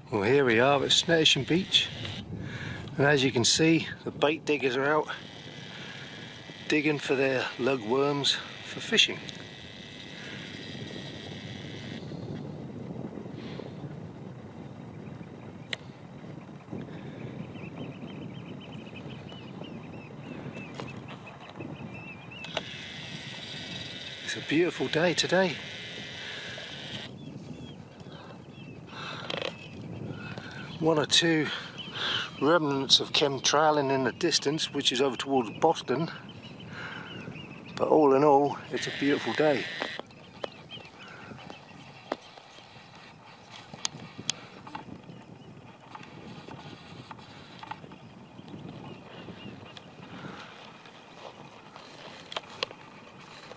Well, here we are at Snettisham Beach, and as you can see, the bait diggers are out digging for their lug worms for fishing. It's a beautiful day today. One or two remnants of chem-trailing in the distance, which is over towards Boston, but all in all, it's a beautiful day.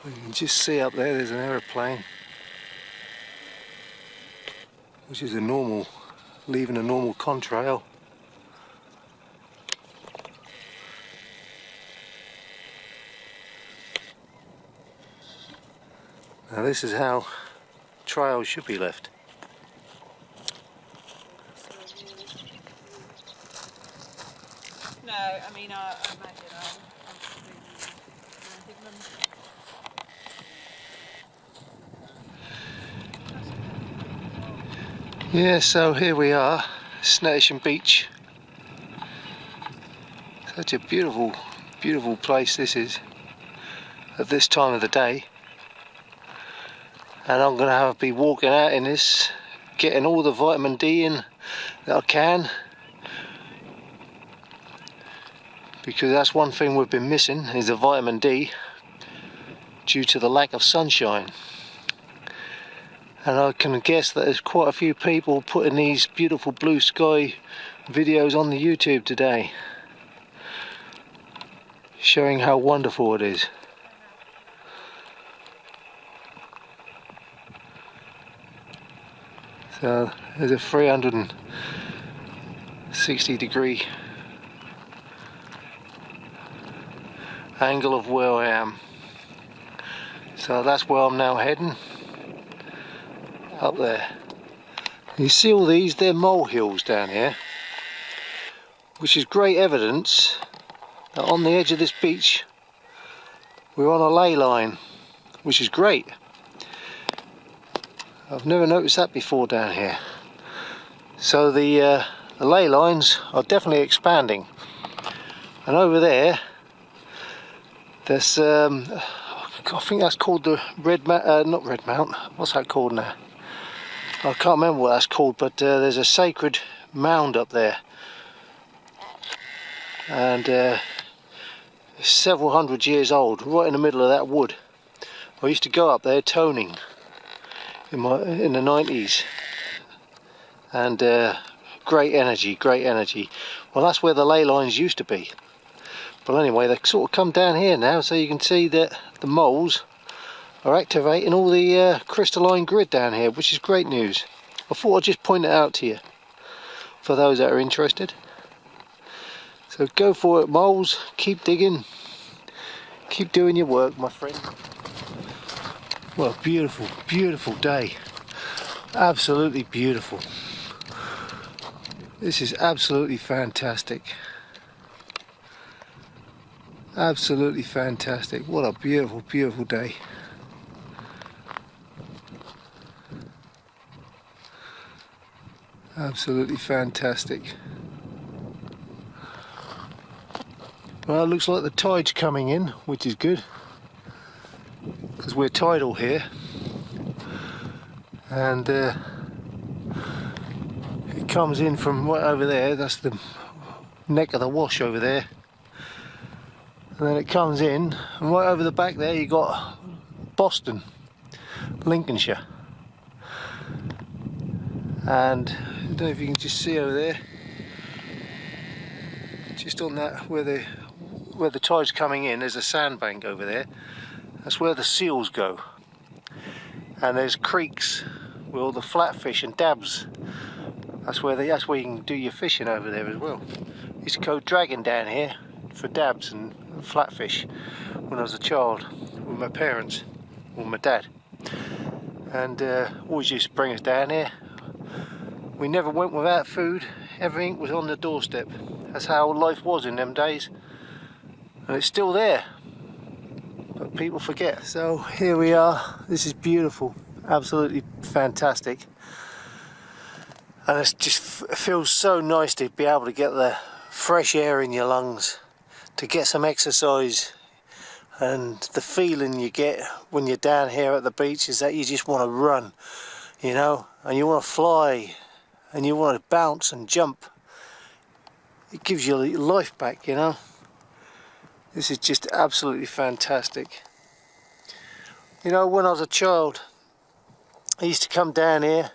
You can just see up there's an aeroplane, which is leaving a normal contrail. Now this is how trails should be left. No, I mean I imagine Yeah, so here we are, Snettisham Beach. Such a beautiful, beautiful place this is at this time of the day. And I'm going to be walking out in this, getting all the vitamin D in that I can. Because that's one thing we've been missing, is the vitamin D, due to the lack of sunshine. And I can guess that there's quite a few people putting these beautiful blue sky videos on the YouTube today, showing how wonderful it is. So there's a 360-degree angle of where I am. So that's where I'm now heading. Up there. You see all these, they're molehills down here, which is great evidence that on the edge of this beach we're on a ley line, which is great. I've never noticed that before down here. So the ley lines are definitely expanding, and over there's I think that's called the not Red Mount, what's that called now? I can't remember what that's called, but there's a sacred mound up there, and it's several hundred years old, right in the middle of that wood. I used to go up there toning in the 90s, and great energy. Well, that's where the ley lines used to be, but anyway, they sort of come down here now, so you can see that the moles are activating all the crystalline grid down here, which is great news. I thought I'd just point it out to you for those that are interested. So go for it, moles, keep digging, keep doing your work, my friend. Well, beautiful, beautiful day, absolutely beautiful. This is absolutely fantastic. Absolutely fantastic. What a beautiful, beautiful day. Absolutely fantastic. Well, it looks like the tide's coming in, which is good, because we're tidal here, and it comes in from right over there. That's the neck of the wash over there, and then it comes in, and right over the back there you got Boston, Lincolnshire. And I don't know if you can just see over there, just on that where the tide's coming in, there's a sandbank over there. That's where the seals go, and there's creeks with all the flatfish and dabs. That's where you can do your fishing over there as well. I used to go dragging down here for dabs and flatfish when I was a child with my parents, or my dad, and always used to bring us down here. We never went without food. Everything was on the doorstep. That's how life was in them days. And it's still there. But people forget. So here we are. This is beautiful. Absolutely fantastic. And it feels so nice to be able to get the fresh air in your lungs, to get some exercise. And the feeling you get when you're down here at the beach is that you just want to run, you know, and you want to fly, and you want to bounce and jump. It gives you life back, you know. This is just absolutely fantastic. You know, when I was a child, I used to come down here.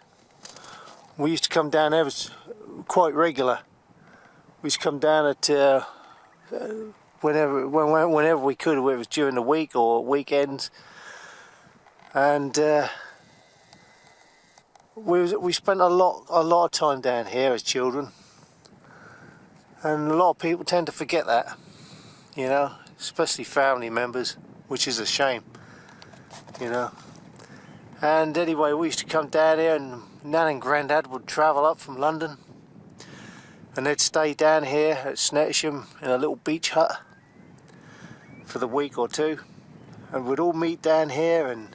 We used to come down here, it was quite regular. We used to come down at whenever we could, whether it was during the week or weekends. And we spent a lot of time down here as children. And a lot of people tend to forget that, you know, especially family members, which is a shame, you know. And anyway, we used to come down here, and Nan and Grandad would travel up from London, and they'd stay down here at Snettisham in a little beach hut for the week or two, and we'd all meet down here, and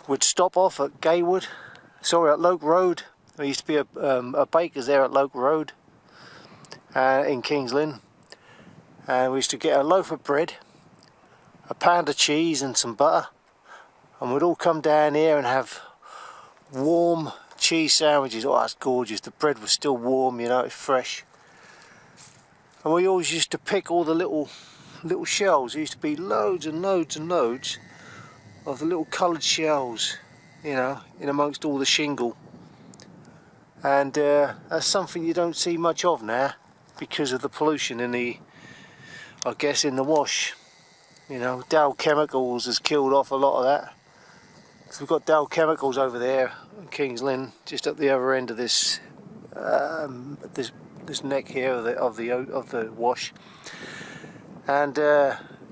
we'd stop off at at Loke Road. There used to be a baker's there at Loke Road in King's Lynn, and we used to get a loaf of bread, a pound of cheese and some butter, and we'd all come down here and have warm cheese sandwiches. Oh, that's gorgeous. The bread was still warm, you know, it's fresh. And we always used to pick all the little shells. There used to be loads and loads and loads of the little coloured shells, you know, in amongst all the shingle. And that's something you don't see much of now because of the pollution in the, I guess, in the wash. You know, Dow Chemicals has killed off a lot of that. So we've got Dow Chemicals over there in King's Lynn, just at the other end of this this neck here of the wash, and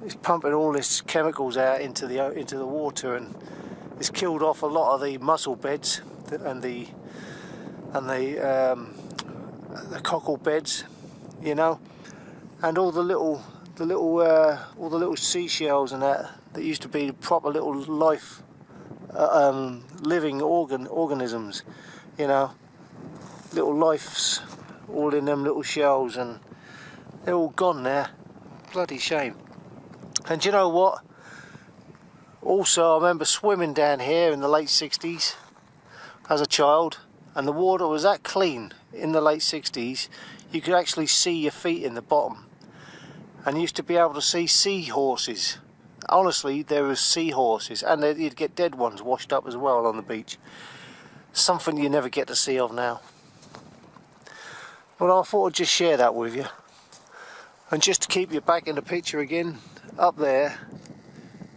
it's pumping all this chemicals out into the water, and it's killed off a lot of the mussel beds and the cockle beds, you know, and all the little seashells and that used to be proper little life. Living organisms, you know, little lives all in them little shells, and they're all gone now. Bloody shame. And you know what? Also, I remember swimming down here in the late 60s as a child, and the water was that clean in the late 60s you could actually see your feet in the bottom, and you used to be able to see seahorses. Honestly, there was seahorses, and you'd get dead ones washed up as well on the beach. Something you never get to see of now. But I thought I'd just share that with you. And just to keep you back in the picture again, up there,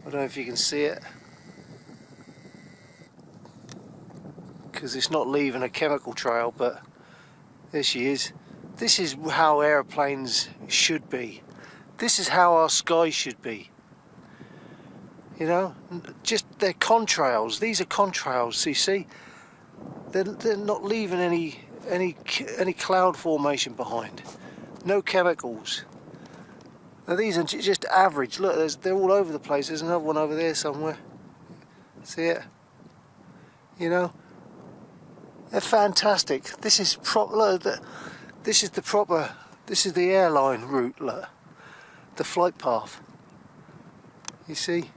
I don't know if you can see it, because it's not leaving a chemical trail, but there she is. This is how aeroplanes should be. This is how our skies should be. You know, just they're contrails. These are contrails. You see, they're not leaving any cloud formation behind. No chemicals. Now these are just average. Look, they're all over the place. There's another one over there somewhere. See it? You know, they're fantastic. This is proper. This is the proper. This is the airline route. Look, the flight path. You see.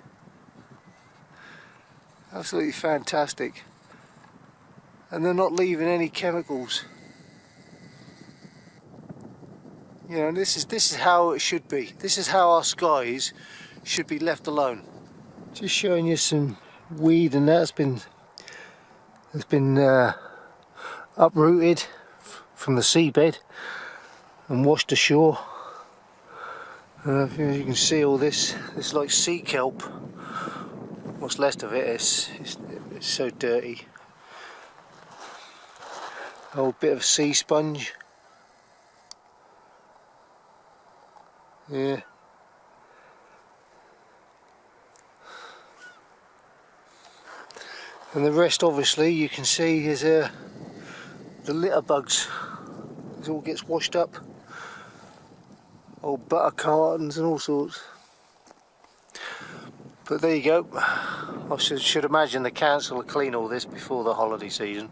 Absolutely fantastic, and they're not leaving any chemicals. You know, this is how it should be. This is how our skies should be left alone. Just showing you some weed, and that's been uprooted from the seabed and washed ashore. As you can see, all this like sea kelp. What's left of it is so dirty. A whole bit of sea sponge. Yeah. And the rest, obviously, you can see is the litter bugs. It all gets washed up. Old butter cartons and all sorts. But there you go. I should imagine the council will clean all this before the holiday season.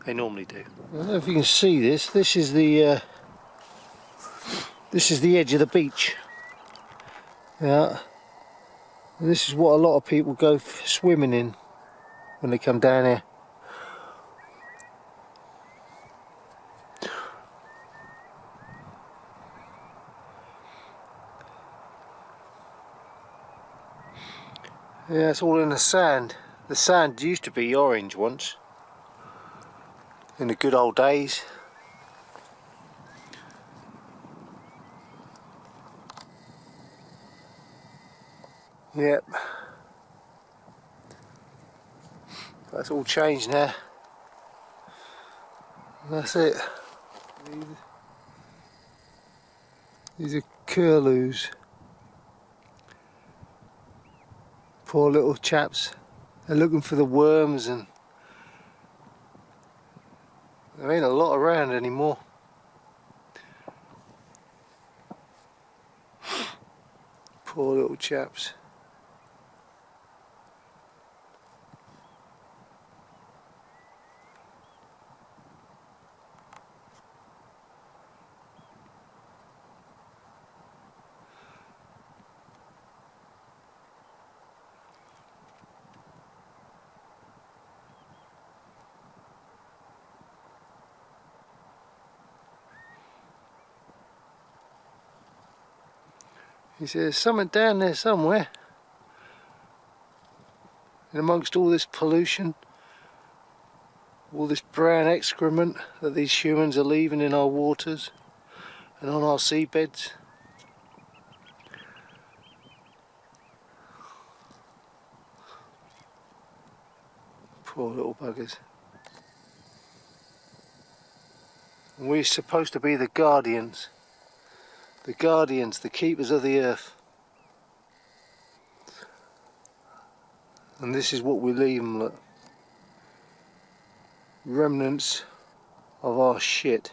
They normally do. I don't know if you can see this. This is the edge of the beach. Yeah. And this is what a lot of people go swimming in when they come down here. Yeah, it's all in the sand. The sand used to be orange once, in the good old days. Yep. That's all changed now. That's it. These are curlews. Poor little chaps. They're looking for the worms, and there ain't a lot around anymore. Poor little chaps. He says there's something down there somewhere. And amongst all this pollution, all this brown excrement that these humans are leaving in our waters and on our seabeds. Poor little buggers. And we're supposed to be the guardians. The guardians, the keepers of the earth. And this is what we leave them, look. Remnants of our shit.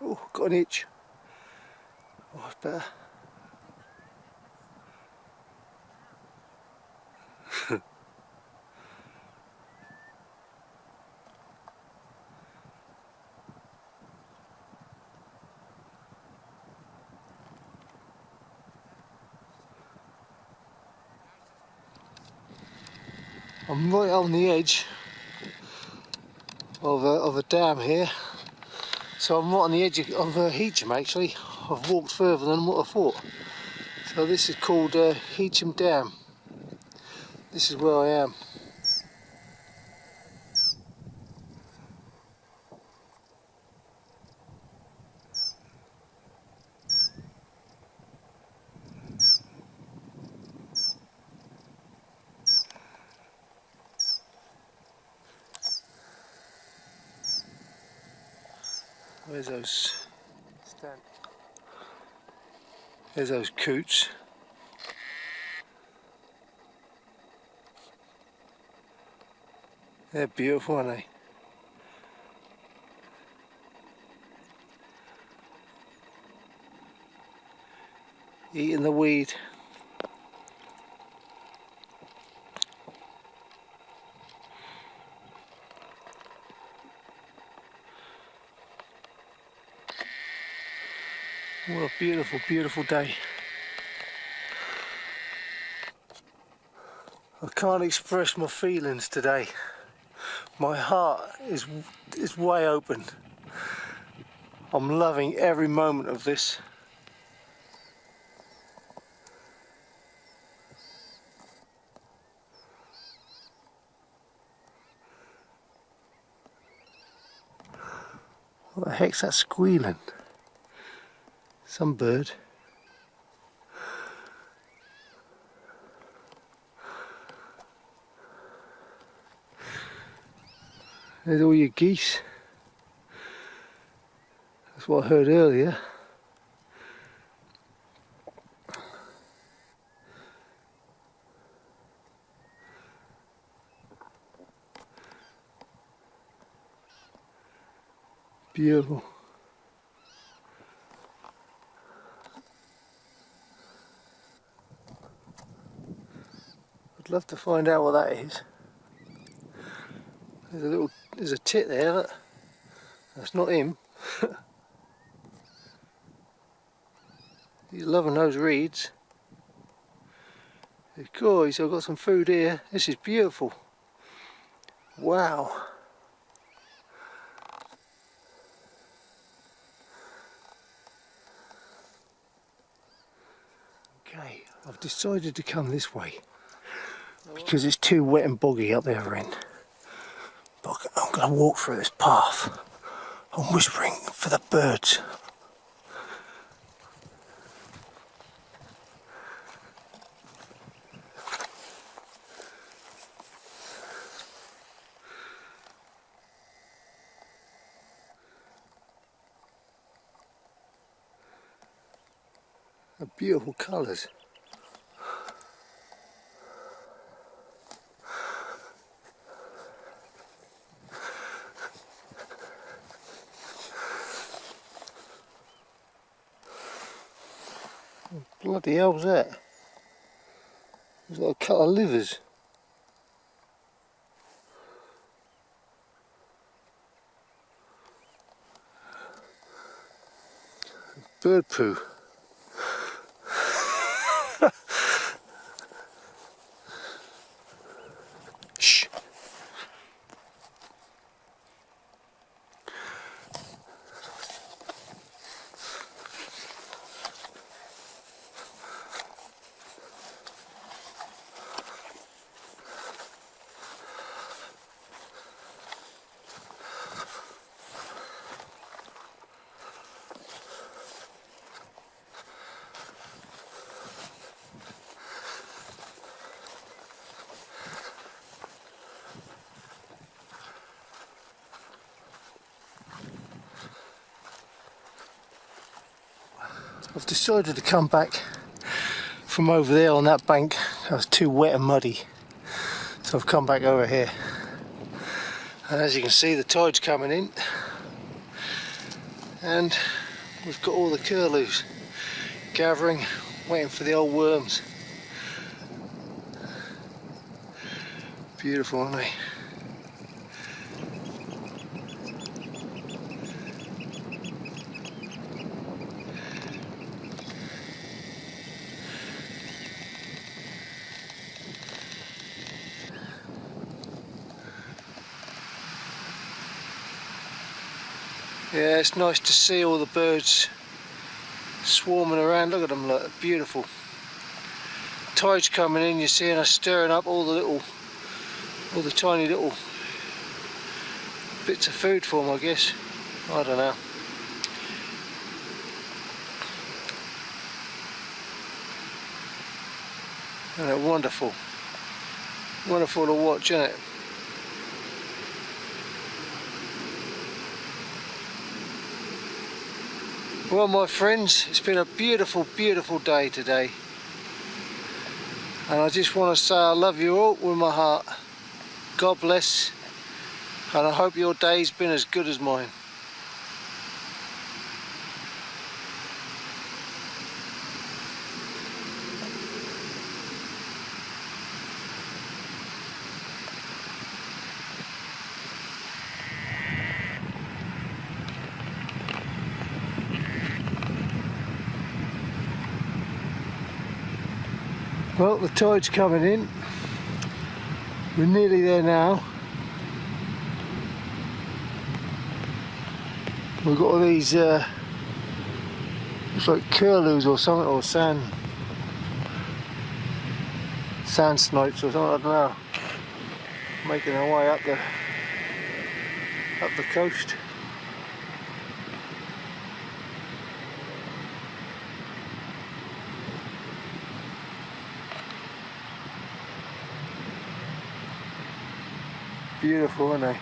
Oh, got an itch. Oh, it's better. I'm right on the edge of a dam here. So I'm right on the edge of Heacham actually. I've walked further than what I thought. So this is called Heacham Dam. This is where I am. Where's those? There's those coots. They're beautiful, aren't they? Eating the weed. What a beautiful, beautiful day. I can't express my feelings today. My heart is way open. I'm loving every moment of this. What the heck's that squealing? Some bird. There's all your geese. That's what I heard earlier. Beautiful. I'd love to find out what that is. There's a tit there, look. That's not him. He's loving those reeds. Guys, I've got some food here. This is beautiful. Wow. Okay, I've decided to come this way because it's too wet and boggy up the other end. But I'm going to walk through this path. I'm whispering for the birds. They're beautiful colours. Bloody hell's that? It's like a cut of livers. Bird poo. Shh. I've decided to come back from over there on that bank. It was too wet and muddy, so I've come back over here. And as you can see, the tide's coming in, and we've got all the curlews gathering, waiting for the old worms. Beautiful, aren't they? Yeah, it's nice to see all the birds swarming around. Look at them, look, beautiful. Tide's coming in, you're seeing us stirring up all the tiny little bits of food for them, I guess. I don't know. Isn't it wonderful? Wonderful to watch, isn't it? Well, my friends, it's been a beautiful, beautiful day today. And I just want to say I love you all with my heart. God bless. And I hope your day's been as good as mine. Well, the tide's coming in. We're nearly there now. We've got all these, looks like curlews or something, or sand snipes or something, I don't know. Making our way up the coast. Beautiful, aren't they?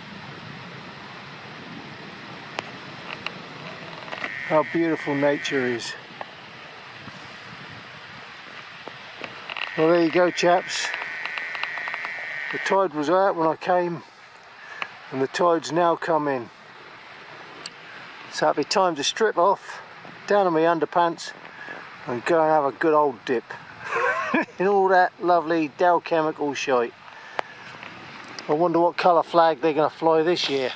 how beautiful nature is. Well, there you go, chaps. The tide was out when I came, and the tide's now come in. So it'll be time to strip off, down on my underpants, and go and have a good old dip in all that lovely Dow Chemical shite. I wonder what colour flag they're going to fly this year.